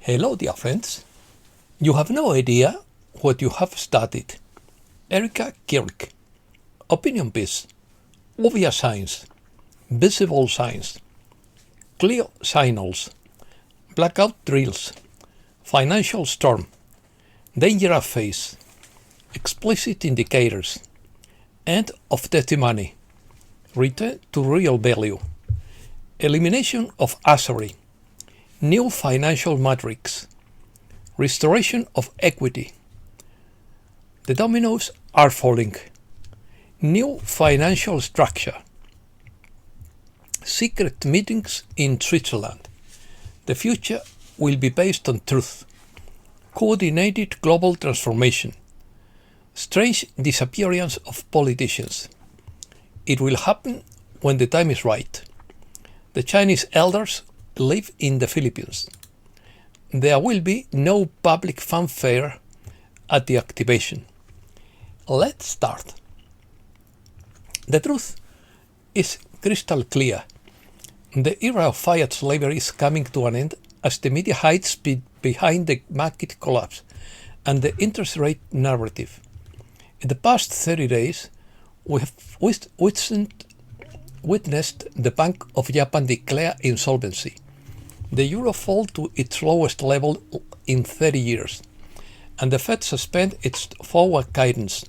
Hello, dear friends. You have no idea what you have studied. Erika Kirk, opinion piece, obvious signs, visible signs, clear signals, blackout drills, financial storm, danger phase, explicit indicators, end of dirty money, return to real value, elimination of usury, new financial matrix, restoration of equity. The dominoes are falling. New financial structure. Secret meetings in Switzerland. The future will be based on truth. Coordinated global transformation. Strange disappearance of politicians. It will happen when the time is right. The Chinese elders live in the Philippines. There will be no public fanfare at the activation. Let's start. The truth is crystal clear. The era of fiat slavery is coming to an end as the media hides behind the market collapse and the interest rate narrative. In the past 30 days, we have witnessed the Bank of Japan declare insolvency, the euro fall to its lowest level in 30 years, and the Fed suspend its forward guidance,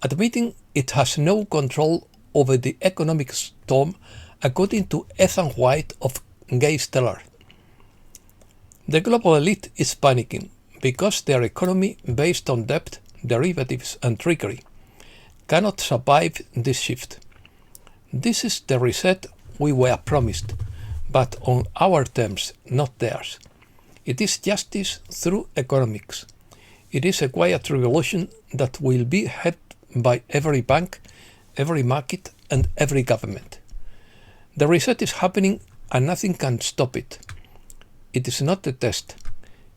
admitting it has no control over the economic storm, according to Ethan White of Gay Stellar. The global elite is panicking because their economy, based on debt, derivatives, and trickery, cannot survive this shift. This is the reset we were promised, but on our terms, not theirs. It is justice through economics. It is a quiet revolution that will be led by every bank, every market, and every government. The reset is happening and nothing can stop it. It is not a test.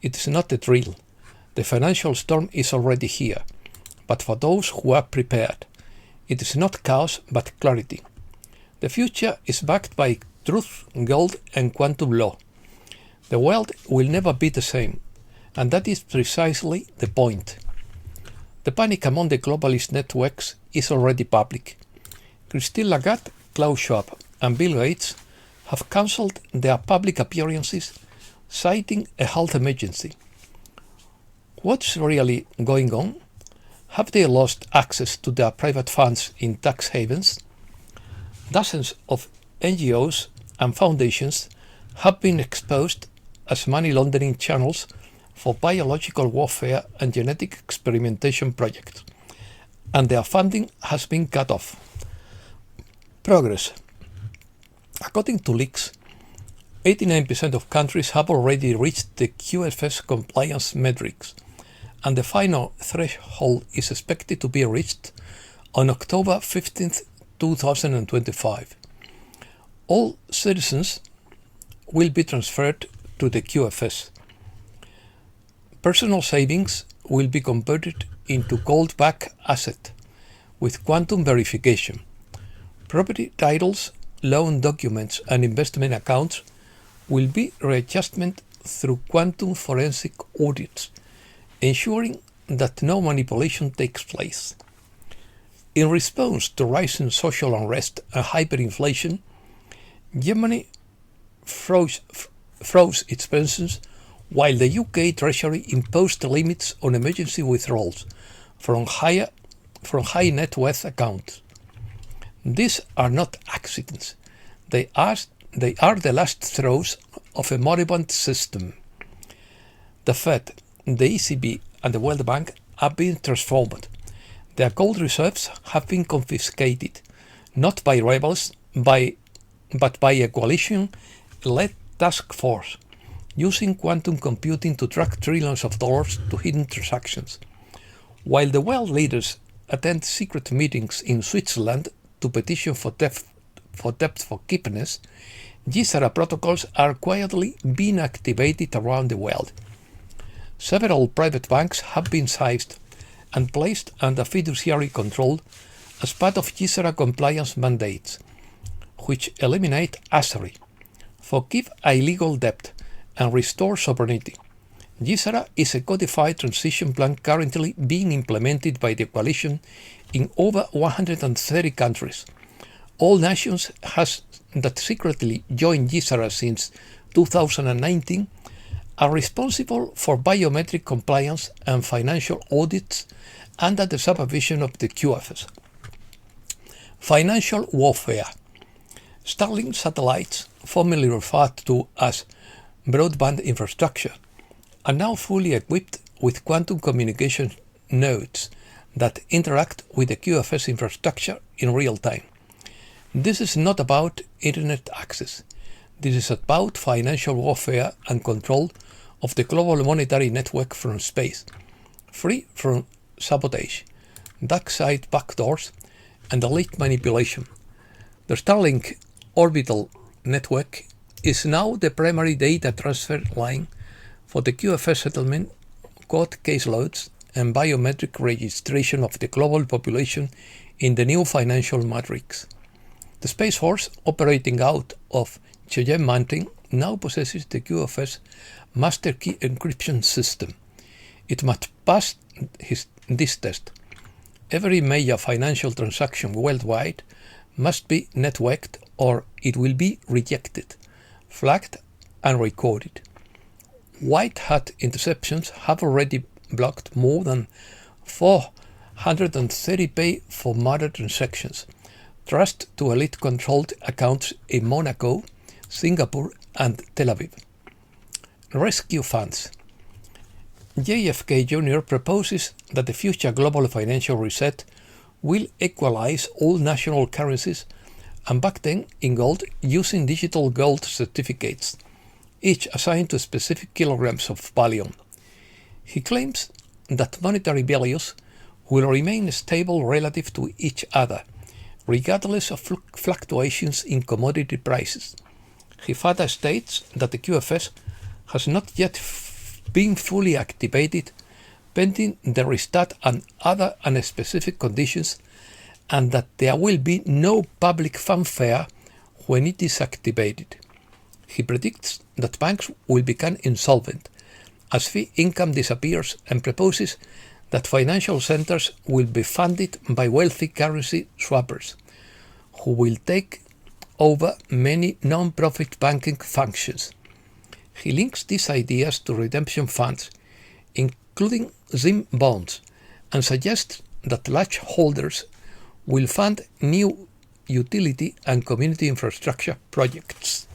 It is not a drill. The financial storm is already here, but for those who are prepared. It is not chaos, but clarity. The future is backed by truth, gold, and quantum law. The world will never be the same, and that is precisely the point. The panic among the globalist networks is already public. Christine Lagarde, Klaus Schwab, and Bill Gates have cancelled their public appearances, citing a health emergency. What's really going on? Have they lost access to their private funds in tax havens? Dozens of NGOs and foundations have been exposed as money laundering channels for biological warfare and genetic experimentation projects, and their funding has been cut off. Progress. According to leaks, 89% of countries have already reached the QFS compliance metrics, and the final threshold is expected to be reached on October 15, 2025. All citizens will be transferred to the QFS. Personal savings will be converted into gold-backed asset with quantum verification. Property titles, loan documents, and investment accounts will be readjustment through quantum forensic audits, ensuring that no manipulation takes place. In response to rising social unrest and hyperinflation, Germany froze its pensions, while the UK Treasury imposed limits on emergency withdrawals from high net worth accounts. These are not accidents. They are the last throes of a moribund system. The Fed, the ECB, and the World Bank are being transformed. Their gold reserves have been confiscated, not by rebels, but by a coalition-led task force, using quantum computing to track trillions of dollars to hidden transactions. While the world leaders attend secret meetings in Switzerland to petition for debt forgiveness, GSARA protocols are quietly being activated around the world. Several private banks have been seized and placed under fiduciary control as part of GSARA compliance mandates, which eliminate usury, forgive illegal debt, and restore sovereignty. GSARA is a codified transition plan currently being implemented by the coalition in over 130 countries. All nations that secretly joined GSARA since 2019 are responsible for biometric compliance and financial audits under the supervision of the QFS. Financial warfare. Starlink satellites, formerly referred to as broadband infrastructure, are now fully equipped with quantum communication nodes that interact with the QFS infrastructure in real time. This is not about internet access. This is about financial warfare and control of the global monetary network from space, free from sabotage, dark side backdoors, and elite manipulation. The Starlink orbital network is now the primary data transfer line for the QFS settlement, court caseloads, and biometric registration of the global population in the new financial matrix. The Space Force, operating out of Cheyenne Mountain, now possesses the QFS master key encryption system. It must pass this test. Every major financial transaction worldwide must be networked or it will be rejected, flagged, and recorded. White hat interceptions have already blocked more than 430 pay-for-murder transactions, traced to elite-controlled accounts in Monaco, Singapore, and Tel Aviv. Rescue funds. JFK Jr. proposes that the future global financial reset will equalize all national currencies and back them in gold using digital gold certificates, each assigned to specific kilograms of value. He claims that monetary values will remain stable relative to each other, regardless of fluctuations in commodity prices. He further states that the QFS has not yet been fully activated, pending the restart and other unspecific conditions, and that there will be no public fanfare when it is activated. He predicts that banks will become insolvent as fee income disappears and proposes that financial centers will be funded by wealthy currency swappers, who will take over many non-profit banking functions. He links these ideas to redemption funds, including ZIM bonds, and suggests that large holders will fund new utility and community infrastructure projects.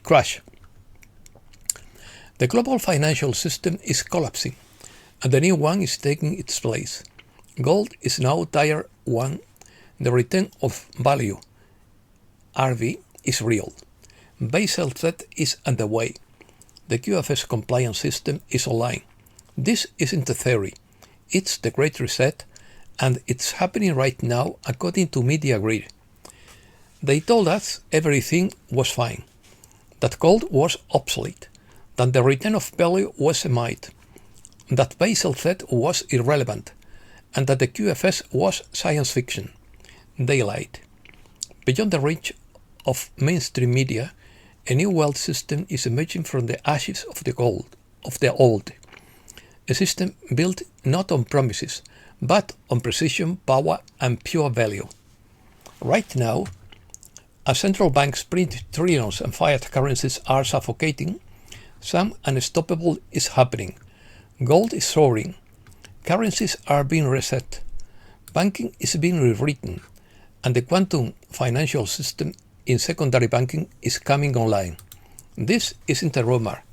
Crash. The global financial system is collapsing, and the new one is taking its place. Gold is now Tier 1. The return of value, RV, is real. Basel threat is underway. The QFS compliance system is online. This isn't a theory. It's the Great Reset, and it's happening right now according to Media Grid. They told us everything was fine, that gold was obsolete, that the return of value was a myth, that Basel threat was irrelevant, and that the QFS was science fiction. They lied. Beyond the reach of mainstream media, a new wealth system is emerging from the ashes of the old. A system built not on promises, but on precision, power, and pure value. Right now, as central banks print trillions and fiat currencies are suffocating, some unstoppable is happening. Gold is soaring. Currencies are being reset. Banking is being rewritten, and the quantum financial system in secondary banking is coming online. This isn't a rumor.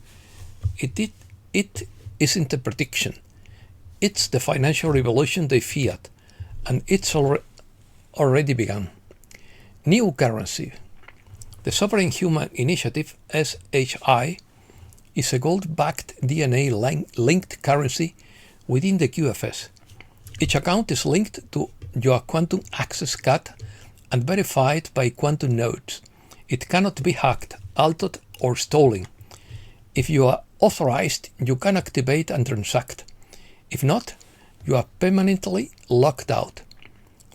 It isn't a prediction. It's the financial revolution they feared, and it's already begun. New currency. The Sovereign Human Initiative, SHI, is a gold-backed DNA-linked currency within the QFS. Each account is linked to your quantum access card and verified by quantum nodes. It cannot be hacked, altered, or stolen. If you are authorized, you can activate and transact. If not, you are permanently locked out.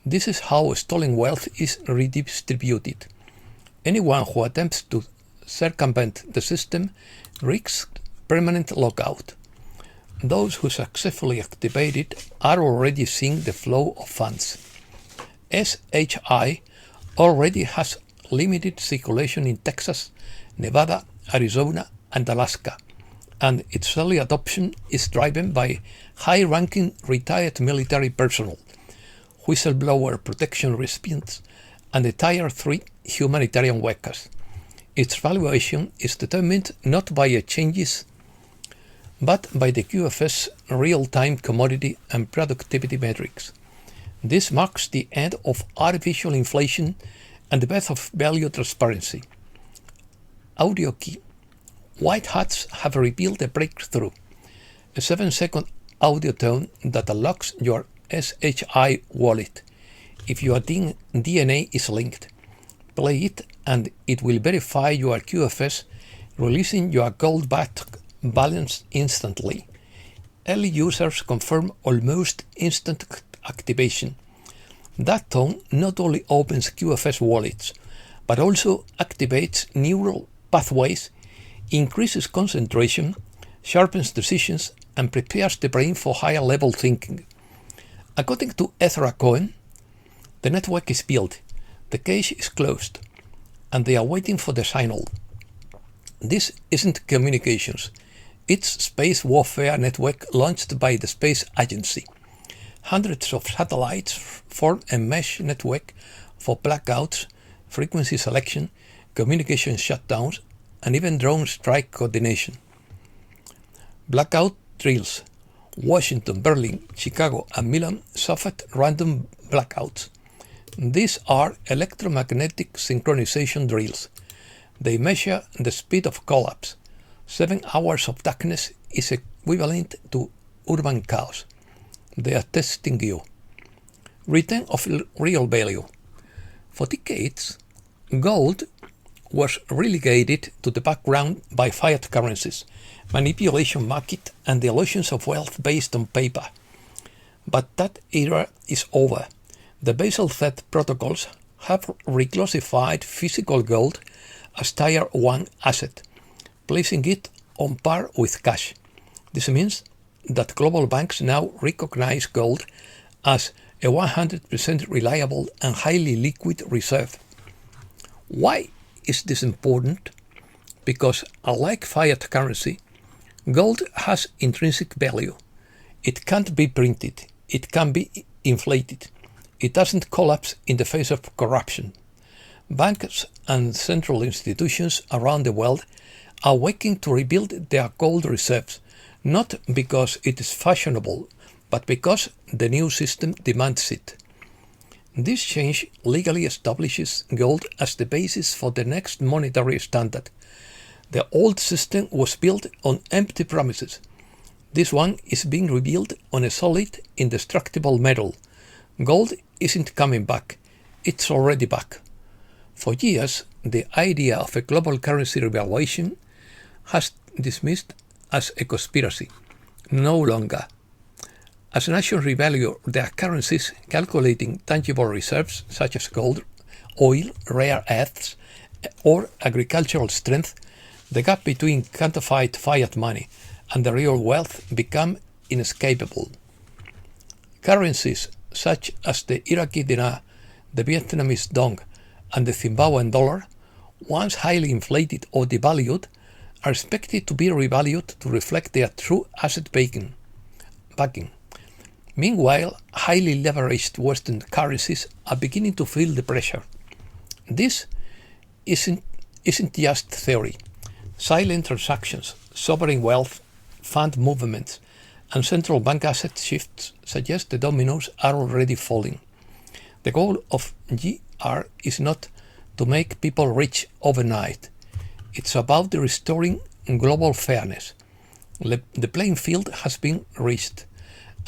This is how stolen wealth is redistributed. Anyone who attempts to circumvent the system risks permanent lockout. those who successfully activate it are already seeing the flow of funds. SHI already has limited circulation in Texas, Nevada, Arizona, and Alaska, and its early adoption is driven by high-ranking retired military personnel, whistleblower protection recipients, and the Tier 3 humanitarian workers. Its valuation is determined not by changes but by the QFS real-time commodity and productivity metrics. This marks the end of artificial inflation and the birth of value transparency. Audio key. White hats have revealed a breakthrough, a 7-second audio tone that unlocks your SHI wallet. If your DNA is linked, play it and it will verify your QFS, releasing your gold-backed balance instantly. Early users confirm almost instant activation. That tone not only opens QFS wallets, but also activates neural pathways, increases concentration, sharpens decisions, and prepares the brain for higher-level thinking. According to Ezra Cohen, the network is built, the cache is closed, and they are waiting for the signal. This isn't communications. It's space warfare network launched by the space agency. Hundreds of satellites form a mesh network for blackouts, frequency selection, communication shutdowns, and even drone strike coordination. Blackout drills. Washington, Berlin, Chicago, and Milan suffered random blackouts. These are electromagnetic synchronization drills. They measure the speed of collapse. 7 hours of darkness is equivalent to urban chaos. They are testing you. Return of real value. For decades, gold was relegated to the background by fiat currencies, manipulation market, and the illusions of wealth based on paper. But that era is over. The Basel III protocols have reclassified physical gold as Tier 1 asset, placing it on par with cash. This means that global banks now recognize gold as a 100% reliable and highly liquid reserve. Why is this important? Because unlike fiat currency, gold has intrinsic value. It can't be printed. It can be inflated. It doesn't collapse in the face of corruption. Banks and central institutions around the world are working to rebuild their gold reserves, not because it is fashionable, but because the new system demands it. This change legally establishes gold as the basis for the next monetary standard. The old system was built on empty promises. This one is being rebuilt on a solid, indestructible metal. Gold isn't coming back. It's already back. For years, the idea of a global currency revaluation has dismissed as a conspiracy. No longer. As nations revalue their currencies, calculating tangible reserves such as gold, oil, rare earths, or agricultural strength, the gap between counterfeit fiat money and the real wealth become inescapable. Currencies such as the Iraqi dinar, the Vietnamese dong, and the Zimbabwean dollar, once highly inflated or devalued, are expected to be revalued to reflect their true asset backing. Meanwhile, highly leveraged Western currencies are beginning to feel the pressure. This isn't just theory. Silent transactions, sovereign wealth, fund movements, and central bank asset shifts suggest the dominoes are already falling. The goal of GR is not to make people rich overnight. It's about restoring global fairness. The playing field has been reached,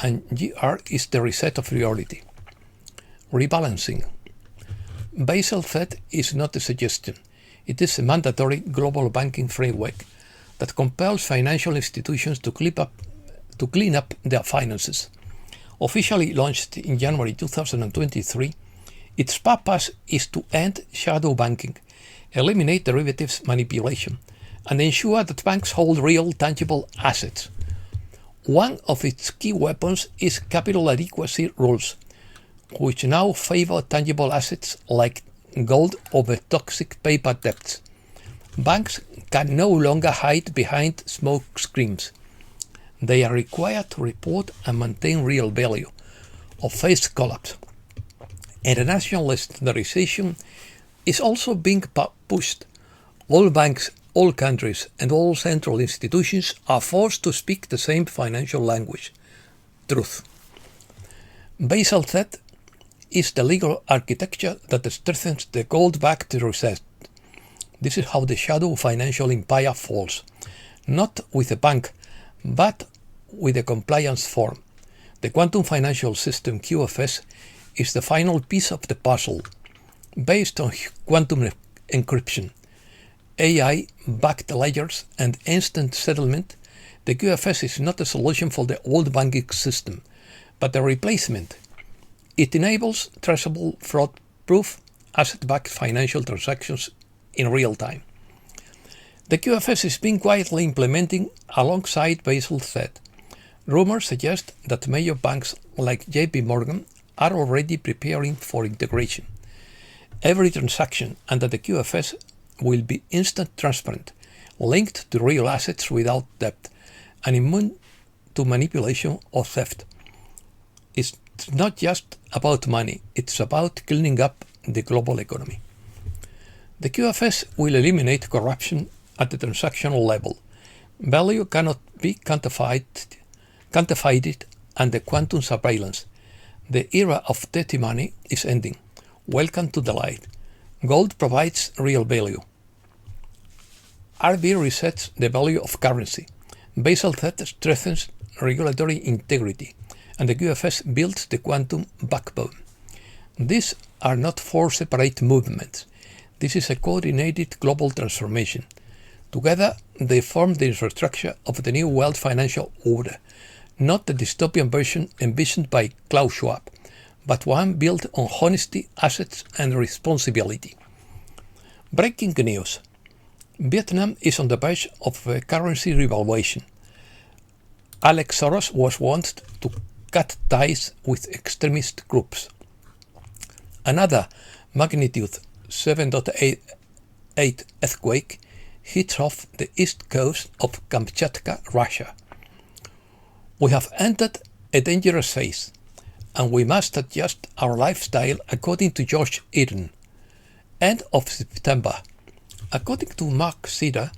and GR is the reset of reality. Rebalancing. Basel III is not a suggestion. It is a mandatory global banking framework that compels financial institutions to clean up their finances. Officially launched in January 2023, its purpose is to end shadow banking, eliminate derivatives manipulation, and ensure that banks hold real, tangible assets. One of its key weapons is capital adequacy rules, which now favor tangible assets like gold over toxic paper debts. Banks can no longer hide behind smoke screens. They are required to report and maintain real value or face collapse. International standardization is also being pushed. All banks, all countries, and all central institutions are forced to speak the same financial language, truth. Basel Z is the legal architecture that strengthens the gold-backed reset. This is how the shadow financial empire falls, not with a bank, but with a compliance form. The quantum financial system QFS is the final piece of the puzzle. Based on quantum encryption, AI-backed ledgers, and instant settlement, the QFS is not a solution for the old banking system, but a replacement. It enables traceable, fraud-proof, asset-backed financial transactions in real time. The QFS is being quietly implementing alongside Basel Z. Rumors suggest that major banks like JP Morgan are already preparing for integration. Every transaction under the QFS will be instant transparent, linked to real assets without debt, and immune to manipulation or theft. It's not just about money, it's about cleaning up the global economy. The QFS will eliminate corruption at the transactional level. Value cannot be counterfeited under quantum surveillance. The era of dirty money is ending. Welcome to the light. Gold provides real value. RB resets the value of currency. Basel Z strengthens regulatory integrity, and the QFS builds the quantum backbone. These are not four separate movements. This is a coordinated global transformation. Together, they form the infrastructure of the new world financial order, not the dystopian version envisioned by Klaus Schwab, but one built on honesty, assets, and responsibility. Breaking news. Vietnam is on the verge of a currency revaluation. Alex Soros was warned to cut ties with extremist groups. Another magnitude 7.8 earthquake hits off the east coast of Kamchatka, Russia. We have entered a dangerous phase, and we must adjust our lifestyle according to George Eden. End of September. According to Mark Cedar,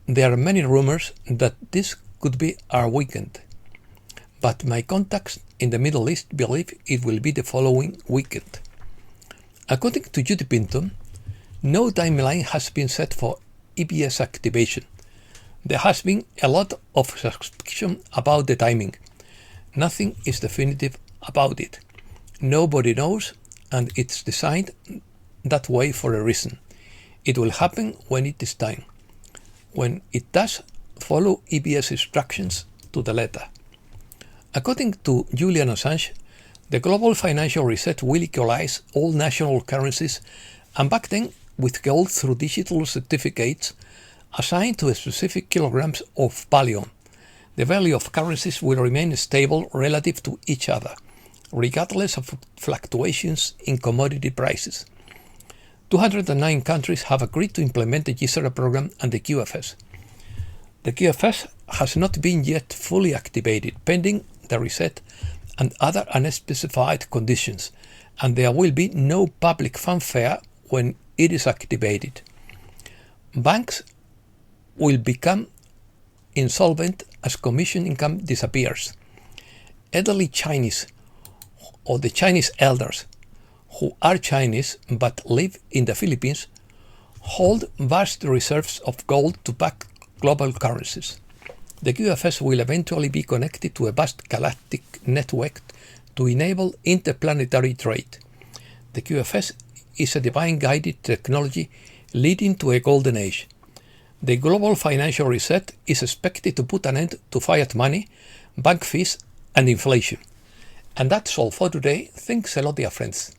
there are many rumors that this could be our weekend, but my contacts in the Middle East believe it will be the following weekend. According to Judy Pinton, no timeline has been set for EBS activation. There has been a lot of suspicion about the timing. Nothing is definitive about it. Nobody knows, and it's designed that way for a reason. It will happen when it is time. When it does, follow EBS instructions to the letter. According to Julian Assange, the global financial reset will equalize all national currencies and back them with gold through digital certificates assigned to specific kilograms of bullion. The value of currencies will remain stable relative to each other, regardless of fluctuations in commodity prices. 209 countries have agreed to implement the usury program and the QFS. The QFS has not been yet fully activated, pending the reset and other unspecified conditions, and there will be no public fanfare when it is activated. Banks will become insolvent as commission income disappears. Elderly Chinese, or the Chinese elders, who are Chinese but live in the Philippines, hold vast reserves of gold to back global currencies. The QFS will eventually be connected to a vast galactic network to enable interplanetary trade. The QFS is a divine-guided technology leading to a golden age. The global financial reset is expected to put an end to fiat money, bank fees, and inflation. And that's all for today. Thanks a lot, dear friends.